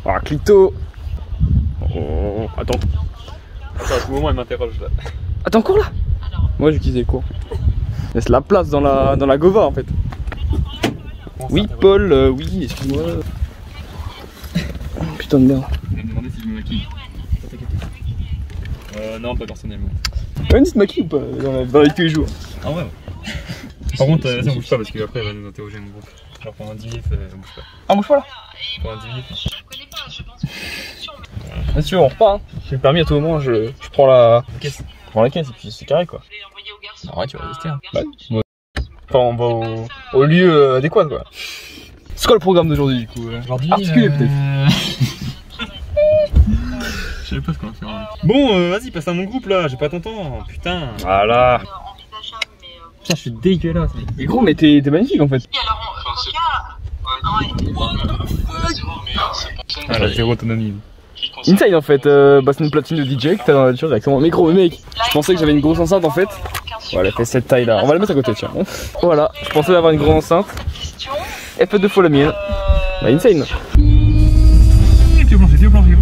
Ah, Clito. Oh, attends. Attends, à tout moment elle m'interroge là. Attends, cours là. Moi j'ai utilisé le cours. Laisse la place dans la Gova en fait. Oui Paul, oui, excuse-moi. Putain de merde. Il m'a demandé si je me maquille. Non, pas personnellement. Tu te maquilles ou pas dans la vie de tous les jours? Ah ouais. Par contre, vas-y on bouge pas parce qu'après elle va nous interroger mon groupe. Genre pendant 10 minutes, on bouge pas. Ah, bouge pas là. Pendant 10 minutes. Je connais pas, je pense que c'est sûr, mais... Bien sûr, on repart. Hein. J'ai le permis à tout moment, je prends la caisse. Je prends la caisse et puis c'est carré quoi. Je vais l'envoyer au garçon. Ah ouais, tu vas rester. Hein. Bah, ouais. Enfin, on va au lieu adéquat quoi. C'est quoi le programme d'aujourd'hui du coup? Aujourd'hui, articulé peut-être. Je savais pas ce qu'on va faire. Bon, vas-y, passe à mon groupe là, j'ai pas ton temps, putain. Voilà. Envisageable, mais... Putain, je suis dégueulasse. Mais gros, mais t'es magnifique en fait. Et alors, Ah, la zéro autonomie. Inside en fait, c'est une platine de DJ que t'as dans la voiture directement. Mais gros, mec, je pensais que j'avais une grosse enceinte en fait. Voilà, elle fait cette taille là. On va la mettre à côté, tiens. Voilà, je pensais avoir une grosse enceinte. Elle fait 2 fois la mienne. Bah, insane. Pied planché, pied planché.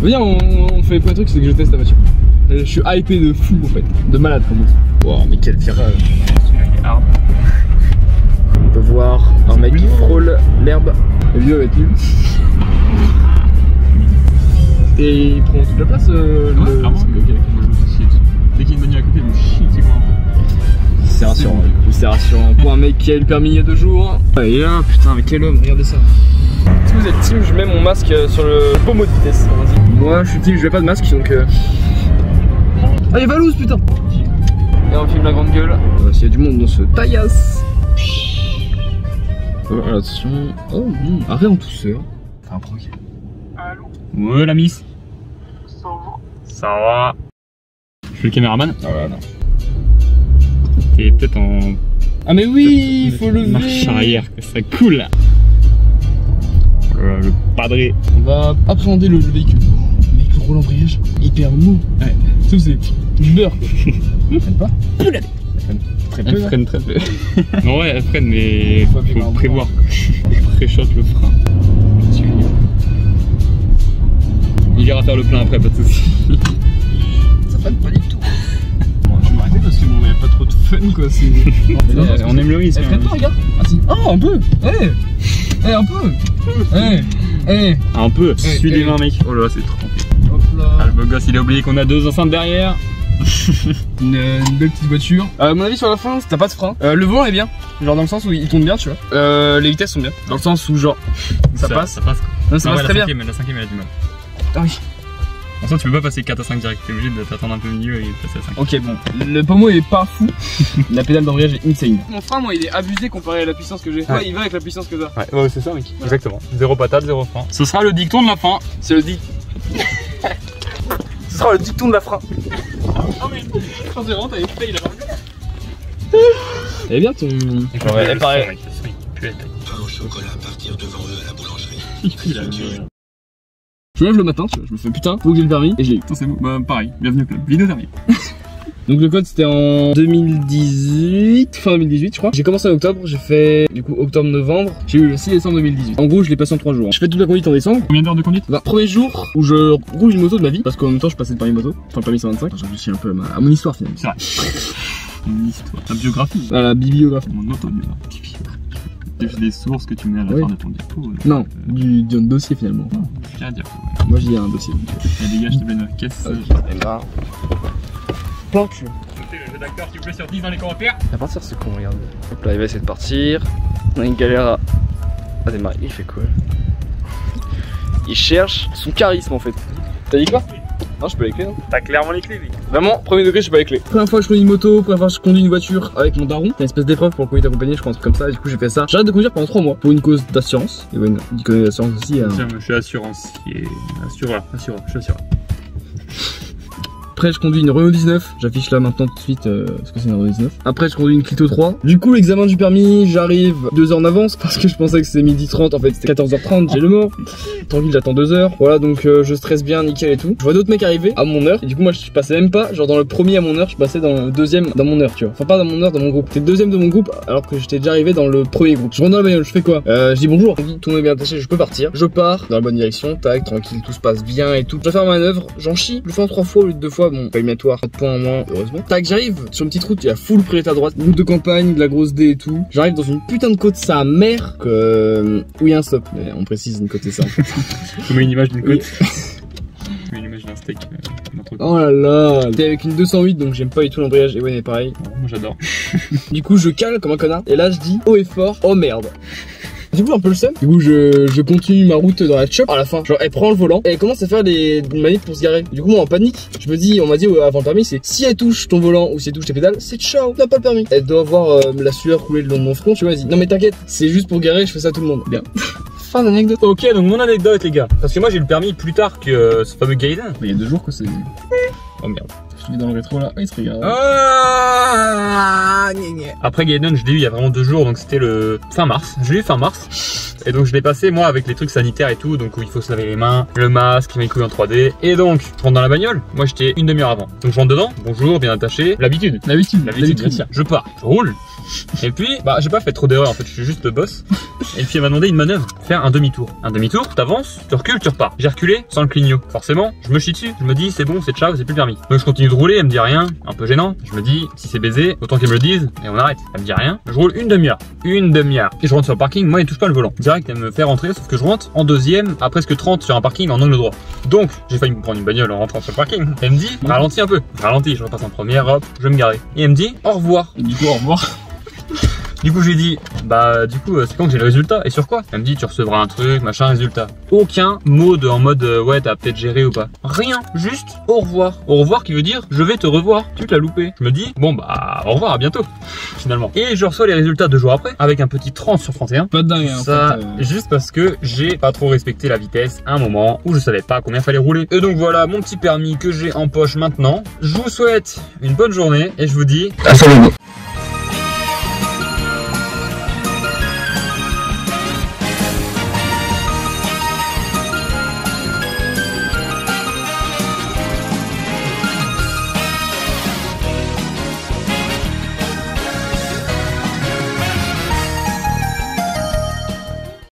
Viens, on fait le premier truc, c'est que je teste la voiture. Je suis hypé de fou en fait, de malade comme ça. Wow, mais quel virage. On peut voir un mec qui frôle l'herbe. La vidéo va être nulle. Et il prend toute la place Ouais, clairement. Ok, moi je me suis chié dessus. Dès qu'il y a une bagnole à côté, je me chie, c'est quoi un peu. C'est rassurant, c'est rassurant pour un mec qui a eu le permis il y a 2 jours. Et là, putain, mais quel homme, regardez ça. Si vous êtes team, je mets mon masque sur le pommeau de vitesse. Moi, je suis team, je mets pas de masque donc. Ah, y'a Valouz, putain! Et on filme la grande gueule. S'il y a du monde dans ce taillasse. Oh, attention. Oh, arrête en douceur. T'as un proquet. Allô? Ouais, la miss. Ça va? Ça va. Je suis le caméraman. Ah, voilà, non. T'es peut-être en. Ah, mais oui, il faut lever. Marche arrière, que ça coule là. Le padré. On va appréhender le véhicule. Le véhicule roule embrayage hyper mou. Ouais, tout c'est du beurre. Elle freine pas? Elle freine très peu. Elle freine très peu. Non, ouais, elle freine, mais faut prévoir. Je préchote le frein. Il ira faire le plein après, pas de soucis. Ça freine pas du tout. Bon, je vais m'arrêter parce que bon, y a pas trop de fun quoi. On aime le risque. Elle freine pas, regarde. Ah si. Oh, un peu. Eh, un peu. Un peu. Suis les mains, mec. Oh là là, c'est trop. Hop là. Ah, le beau gosse, il a oublié qu'on a 2 enceintes derrière. Une belle petite voiture. Mon avis sur la fin, t'as pas de frein. Le volant est bien, genre dans le sens où il tourne bien, tu vois. Les vitesses sont bien, dans le sens où genre ça passe. Ça passe quoi. Non, ça passe très bien. La cinquième, elle a du mal. Ah oui. En soi, tu peux pas passer 4 à 5 direct, t'es obligé de t'attendre un peu au milieu et de passer à 5. Ok, bon, le pommeau est pas fou. La pédale d'embrayage est insane. Mon frein, moi, il est abusé comparé à la puissance que j'ai. Ouais, il va avec la puissance que t'as. Ouais, c'est ça, mec. Voilà. Exactement. 0 patate, 0 frein. Ce sera le dicton de la fin. C'est le Ce sera le dicton de la frein. Non, mais je pense vraiment, t'avais fait, il a pas. Elle est bien ton. Ouais, pareil. Pain au chocolat à partir devant eux à la boulangerie. Je me lève le matin, tu vois, je me fais putain, faut que j'ai le permis et je l'ai eu. C'est bon, bah pareil, bienvenue au club. Vidéo dernier. Donc le code c'était en 2018, fin 2018 je crois. J'ai commencé en octobre, j'ai fait du coup octobre-novembre. J'ai eu le 6 décembre 2018. En gros je l'ai passé en 3 jours. Je fais toute la conduite en décembre. Combien d'heures de conduite? Bah, premier jour où je roule une moto de ma vie, parce qu'en même temps je passais le permis moto, enfin le permis 125. J'ai réfléchi un peu à mon histoire finalement. C'est vrai. Mon histoire. Ta biographie. À la bibliographie. Mon autobiographie. Des sources que tu mets à la fin de ton diapo. Non, du dossier finalement. Je viens à dire. Moi j'y ai un dossier. Et dégage, je te mets 9 caisses. Et là. Planque. Notez le rédacteur s'il vous plaît sur 10 dans les commentaires. À partir c'est con, regarde. Hop là, il va essayer de partir. On a une galère à démarrer. Il fait quoi? Il cherche son charisme en fait. T'as dit quoi? Non, je peux les clés, non? T'as clairement les clés, mec. Vraiment, premier degré, je sais pas les clés. Première fois que je conduis une moto, première fois que je conduis une voiture avec mon daron. C'est une espèce d'épreuve pour le conduite accompagné, je crois, un truc comme ça. Et du coup, j'ai fait ça. J'arrête de conduire pendant 3 mois pour une cause d'assurance. Et ouais, une cause d'assurance aussi. Tiens, je suis assurance. Assureur, je suis assureur. Après je conduis une Renault 19, j'affiche là maintenant tout de suite ce que c'est une Renault 19. Après je conduis une Clito 3. Du coup l'examen du permis, j'arrive 2 heures en avance parce que je pensais que c'était 12h30, en fait c'était 14h30, j'ai le mort. Tranquille, j'attends 2 heures. Voilà, donc je stresse bien, nickel et tout. Je vois d'autres mecs arriver à mon heure et du coup moi je passais même pas, genre dans le premier à mon heure, je passais dans le deuxième dans mon heure, tu vois. Enfin pas dans mon heure, dans mon groupe. J'étais deuxième de mon groupe alors que j'étais déjà arrivé dans le premier groupe. Je rentre dans la bagnole, je fais quoi? Je dis bonjour, on dit tout le monde est bien attaché, je peux partir. Je pars dans la bonne direction, tac, tranquille, tout se passe bien et tout. Je vais faire ma manœuvre, j'en chie, je le fais en 3 fois au lieu de 2 fois, bon, pas éliminatoire, 4 points en moins, heureusement. Tac, j'arrive sur une petite route, il y a full priorité à droite, route de campagne, de la grosse D et tout. J'arrive dans une putain de côte sa mère que où il y a un stop. Mais on précise une côte c'est ça en fait. Je mets une image d'une côte. Je mets une image d'un steak. Oh là là, t'es avec une 208 donc j'aime pas du tout l'embrayage et ouais mais pareil. Bon, moi j'adore. Du coup je cale comme un connard et là je dis haut et fort, oh merde. Du coup un peu le seum. Du coup je continue ma route dans la chop. À la fin, genre elle prend le volant et elle commence à faire des manips pour se garer. Du coup moi en panique, je me dis, on m'a dit avant le permis, c'est si elle touche ton volant ou si elle touche tes pédales, c'est ciao, t'as pas le permis. Elle doit voir la sueur couler le long de mon front, tu vois, elle dit non mais t'inquiète, c'est juste pour garer, je fais ça à tout le monde. Bien. Fin d'anecdote. Ok, donc mon anecdote les gars, parce que moi j'ai le permis plus tard que ce fameux Gaiden. Il y a 2 jours que c'est... Oh merde. Je suis dans le rétro là, il se regarde. Après Gaiden, je l'ai eu il y a vraiment 2 jours, donc c'était le fin mars. Je l'ai eu fin mars. Et donc je l'ai passé moi avec les trucs sanitaires et tout, donc où il faut se laver les mains, le masque, mes couilles en 3D. Et donc je rentre dans la bagnole, moi j'étais une demi-heure avant. Donc je rentre dedans, bonjour, bien attaché, l'habitude. L'habitude, bien sûr. Je pars, je roule. Et puis, bah j'ai pas fait trop d'erreurs en fait, je suis juste le boss. Et puis elle m'a demandé une manœuvre, faire un demi-tour. Un demi-tour, t'avances, tu recules, tu repars. J'ai reculé sans le clignot. Forcément, je me chie dessus, je me dis c'est bon, c'est ciao, c'est plus le permis. Donc je continue de rouler, elle me dit rien, un peu gênant. Je me dis, si c'est baisé, autant qu'elle me le dise, et on arrête. Elle me dit rien. Je roule une demi-heure. Une demi-heure. Et je rentre sur le parking, moi elle touche pas le volant. Direct, elle me fait rentrer, sauf que je rentre en deuxième, à presque 30 sur un parking en angle droit. Donc, j'ai failli me prendre une bagnole en rentrant sur le parking. Elle me dit, ralentis un peu. Ralentis, je repasse en première, hop, je vais me garer. Et elle me dit, au revoir. Et du coup, au revoir. Du coup, j'ai dit, bah, du coup, c'est quand que j'ai le résultat? Et sur quoi? Elle me dit, tu recevras un truc, machin, résultat. Aucun mot en mode, ouais, t'as peut-être géré ou pas. Rien, juste au revoir. Au revoir qui veut dire, je vais te revoir. Tu te l'as loupé. Je me dis, bon, bah, au revoir, à bientôt, finalement. Et je reçois les résultats 2 jours après, avec un petit 30 sur 31. Pas de dingue, hein, ça, en fait, juste parce que j'ai pas trop respecté la vitesse à un moment où je savais pas combien fallait rouler. Et donc voilà, mon petit permis que j'ai en poche maintenant. Je vous souhaite une bonne journée et je vous dis, à sur le